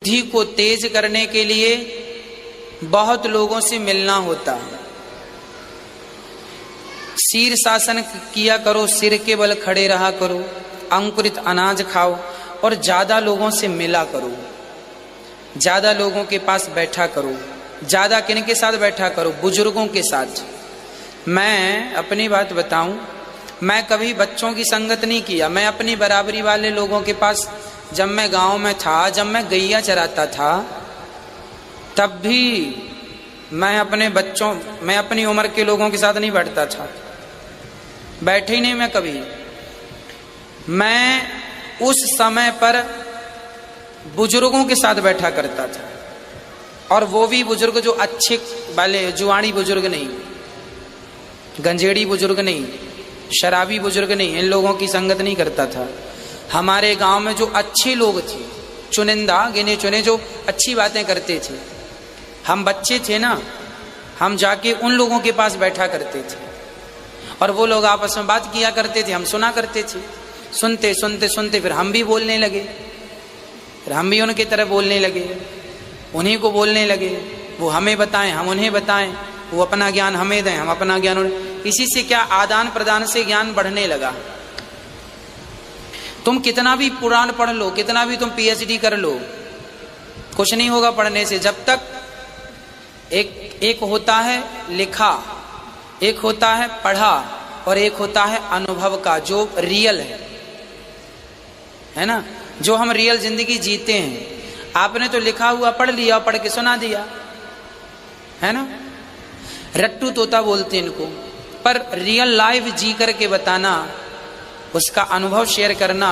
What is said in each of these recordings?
बुद्धि को तेज करने के लिए बहुत लोगों से मिलना होता है। शीर शासन किया करो, सिर के बल खड़े रहा करो, अंकुरित अनाज खाओ और ज्यादा लोगों से मिला करो, ज्यादा लोगों के पास बैठा करो। ज्यादा किन के साथ बैठा करो? बुजुर्गों के साथ। मैं अपनी बात बताऊं, मैं कभी बच्चों की संगत नहीं किया। मैं अपनी बराबरी वाले लोगों के पास, जब मैं गांव में था, जब मैं गैया चराता था, तब भी मैं अपनी उम्र के लोगों के साथ नहीं बैठता था, बैठे ही नहीं मैं कभी। मैं उस समय पर बुजुर्गों के साथ बैठा करता था, और वो भी बुजुर्ग जो अच्छे वाले, जुआनी बुजुर्ग नहीं, गंजेड़ी बुजुर्ग नहीं, शराबी बुजुर्ग नहीं, इन लोगों की संगत नहीं करता था। हमारे गांव में जो अच्छे लोग थे, चुनिंदा गिने चुने, जो अच्छी बातें करते थे, हम बच्चे थे ना, हम जाके उन लोगों के पास बैठा करते थे, और वो लोग आपस में बात किया करते थे, हम सुना करते थे। सुनते सुनते सुनते फिर हम भी बोलने लगे, फिर हम भी उनकी तरह बोलने लगे, उन्हीं को बोलने लगे। वो हमें बताएं, हम उन्हें बताएं, वो अपना ज्ञान हमें दें, हम अपना ज्ञान उन्हें। इसी से क्या आदान प्रदान से ज्ञान बढ़ने लगा। तुम कितना भी पुराण पढ़ लो, कितना भी तुम पीएचडी कर लो, कुछ नहीं होगा पढ़ने से, जब तक एक होता है लिखा, एक होता है पढ़ा, और एक होता है अनुभव का, जो रियल है ना, जो हम रियल जिंदगी जीते हैं। आपने तो लिखा हुआ पढ़ लिया, पढ़ के सुना दिया, है ना, रट्टू तोता बोलते हैं इनको। पर रियल लाइफ जी करके बताना, उसका अनुभव शेयर करना,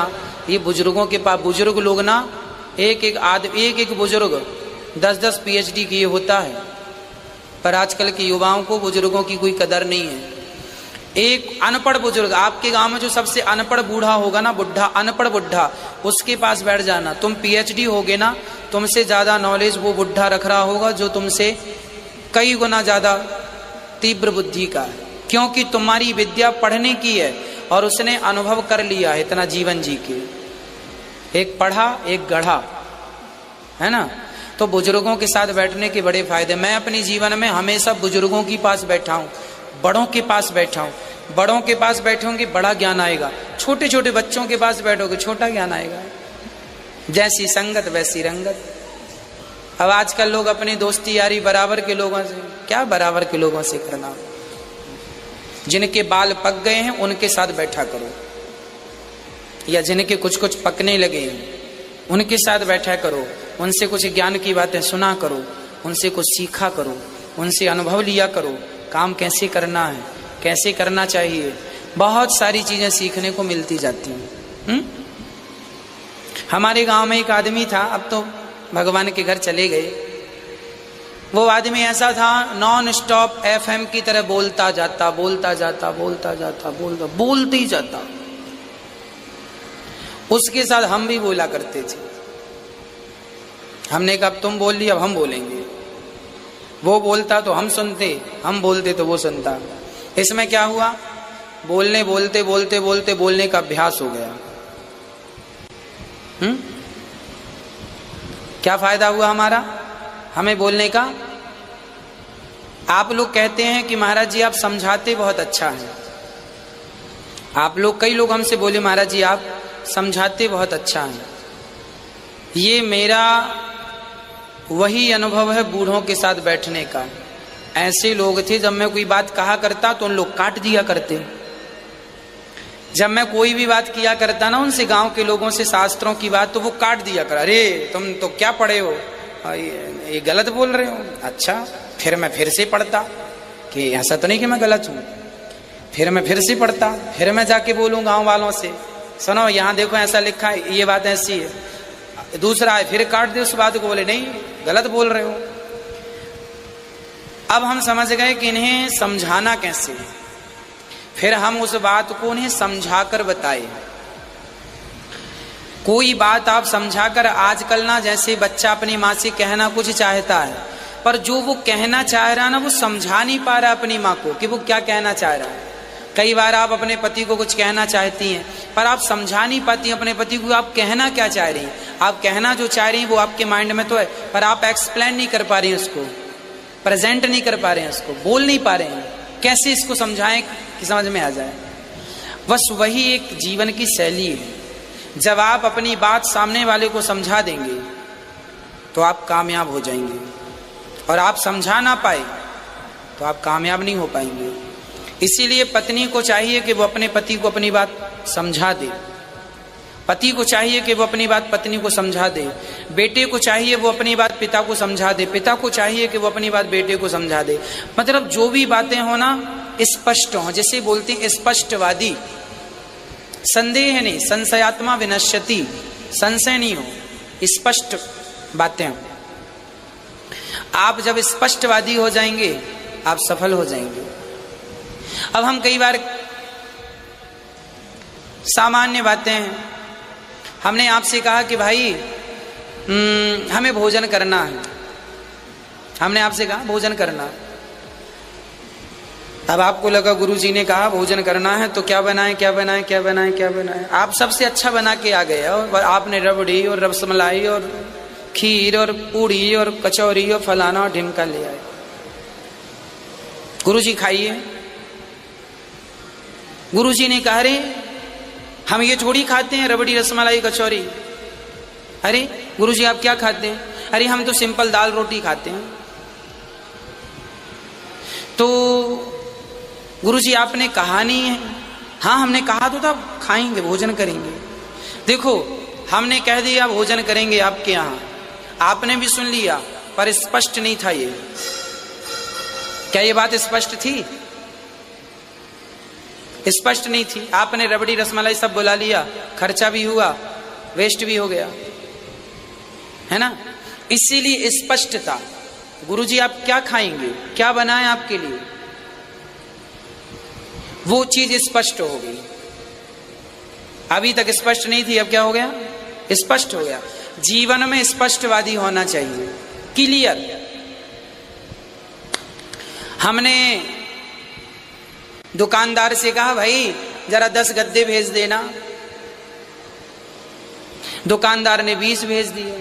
ये बुजुर्गों के पास, बुजुर्ग लोग ना, एक बुजुर्ग 10-10 पीएचडी किए होता है। पर आजकल के युवाओं को बुजुर्गों की कोई कदर नहीं है। एक अनपढ़ बुजुर्ग, आपके गांव में जो सबसे अनपढ़ बूढ़ा होगा ना, बुढ़ा, अनपढ़ बुढ़ा, उसके पास बैठ जाना। तुम पीएचडी होगे ना, तुमसे ज्यादा नॉलेज वो बुढ़ा रख रहा होगा, जो तुमसे कई गुना ज्यादा तीव्र बुद्धि का है, क्योंकि तुम्हारी विद्या पढ़ने की है और उसने अनुभव कर लिया है इतना जीवन जी के। एक पढ़ा, एक गढ़ा, है ना। तो बुजुर्गों के साथ बैठने के बड़े फायदे। मैं अपने जीवन में हमेशा बुजुर्गों के पास बैठा हूँ, बड़ों के पास बैठा हूँ। बड़ों के पास बैठोगे बड़ा ज्ञान आएगा, छोटे छोटे बच्चों के पास बैठोगे छोटा ज्ञान आएगा। जैसी संगत वैसी रंगत। अब आजकल लोग अपनी दोस्ती यारी बराबर के लोगों से, क्या बराबर के लोगों से करना, जिनके बाल पक गए हैं उनके साथ बैठा करो, या जिनके कुछ कुछ पकने लगे हैं उनके साथ बैठा करो, उनसे कुछ ज्ञान की बातें सुना करो, उनसे कुछ सीखा करो, उनसे अनुभव लिया करो, काम कैसे करना है, कैसे करना चाहिए। बहुत सारी चीजें सीखने को मिलती जाती हैं। हमारे गांव में एक आदमी था, अब तो भगवान के घर चले गए। वो आदमी ऐसा था, नॉन स्टॉप एफएम की तरह बोलता जाता, बोलता जाता, बोलता जाता, बोलते ही जाता। उसके साथ हम भी बोला करते थे। हमने कहा अब तुम बोल लिया, अब हम बोलेंगे। वो बोलता तो हम सुनते, हम बोलते तो वो सुनता। इसमें क्या हुआ, बोलने बोलते बोलते बोलते बोलने का अभ्यास हो गया। क्या फायदा हुआ हमारा, हमें बोलने का। आप लोग कहते हैं कि महाराज जी आप समझाते बहुत अच्छा है। आप लोग, कई लोग हमसे बोले महाराज जी आप समझाते बहुत अच्छा है। ये मेरा वही अनुभव है बूढ़ों के साथ बैठने का। ऐसे लोग थे, जब मैं कोई बात कहा करता तो उन लोग काट दिया करते। जब मैं कोई भी बात किया करता ना उनसे, गांव के लोगों से शास्त्रों की बात, तो वो काट दिया कर, अरे तुम तो क्या पढ़े हो, ये गलत बोल रहे हो। अच्छा, फिर मैं फिर से पढ़ता कि ऐसा तो नहीं कि मैं गलत हूं। फिर मैं फिर से पढ़ता, फिर मैं जाके बोलूं गांव वालों से, सुनो यहाँ देखो ऐसा लिखा है, ये बात ऐसी है। दूसरा है, फिर काट दे उस बात को, बोले नहीं गलत बोल रहे हो। अब हम समझ गए कि इन्हें समझाना कैसे है। फिर हम उस बात को उन्हें समझाकर बताए। कोई बात आप समझाकर, आजकल ना जैसे बच्चा अपनी माँ से कहना कुछ चाहता है, पर जो वो कहना चाह रहा है ना, वो समझा नहीं पा रहा अपनी माँ को कि वो क्या कहना चाह रहा है। कई बार आप अपने पति को कुछ कहना चाहती हैं पर आप समझा नहीं पाती हैं अपने पति को आप कहना क्या चाह रही हैं। आप कहना जो चाह रही हैं वो आपके माइंड में तो है पर आप एक्सप्लेन नहीं कर पा रही हैं, उसको प्रेजेंट नहीं कर पा रहे हैं, उसको बोल नहीं पा रहे हैं। कैसे इसको समझाएं कि समझ में आ जाए। बस वही एक जीवन की शैली है। जब आप अपनी बात सामने वाले को समझा देंगे तो आप कामयाब हो जाएंगे, और आप समझा ना पाए तो आप कामयाब नहीं हो पाएंगे। इसीलिए पत्नी को चाहिए कि वो अपने पति को अपनी बात समझा दे, पति को चाहिए कि वो अपनी बात पत्नी को समझा दे, बेटे को चाहिए वो अपनी बात पिता को समझा दे, पिता को चाहिए कि वो अपनी बात बेटे को समझा दे। मतलब जो भी बातें हो ना स्पष्ट हो, जैसे बोलते हैं स्पष्टवादी, संदेह नहीं, संशयात्मा विनश्यति, संशय नहीं हो, स्पष्ट बातें हो। आप जब स्पष्टवादी हो जाएंगे आप सफल हो जाएंगे। अब हम कई बार सामान्य बातें हैं, हमने आपसे कहा कि भाई हमें भोजन करना है, हमने आपसे कहा भोजन करना। अब आपको लगा गुरुजी ने कहा भोजन करना है तो क्या बनाएं क्या बनाएं क्या बनाएं क्या बनाएं। आप सबसे अच्छा बना के आ गए और आपने रबड़ी और रसमलाई और खीर और पूड़ी और कचौरी और फलाना और ढिमका ले आए। गुरुजी खाइए। गुरुजी ने कहा रे हम ये थोड़ी खाते हैं रबड़ी रसमलाई कचौरी। अरे गुरुजी आप क्या खाते हैं? अरे हम तो सिंपल दाल रोटी खाते हैं। तो गुरुजी आपने कहा नहीं है। हाँ हमने कहा तो था खाएंगे भोजन करेंगे। देखो हमने कह दिया भोजन करेंगे आपके यहाँ, आपने भी सुन लिया पर स्पष्ट नहीं था ये। क्या ये बात स्पष्ट थी? स्पष्ट नहीं थी। आपने रबड़ी रसमलाई सब बुला लिया, खर्चा भी हुआ, वेस्ट भी हो गया, है ना। इसीलिए स्पष्टता। गुरुजी आप क्या खाएंगे, क्या बनाएं आपके लिए, वो चीज स्पष्ट हो गई। अभी तक स्पष्ट नहीं थी, अब क्या हो गया? स्पष्ट हो गया। जीवन में स्पष्टवादी होना चाहिए, क्लियर। हमने दुकानदार से कहा भाई जरा 10 गद्दे भेज देना, दुकानदार ने 20 भेज दिए।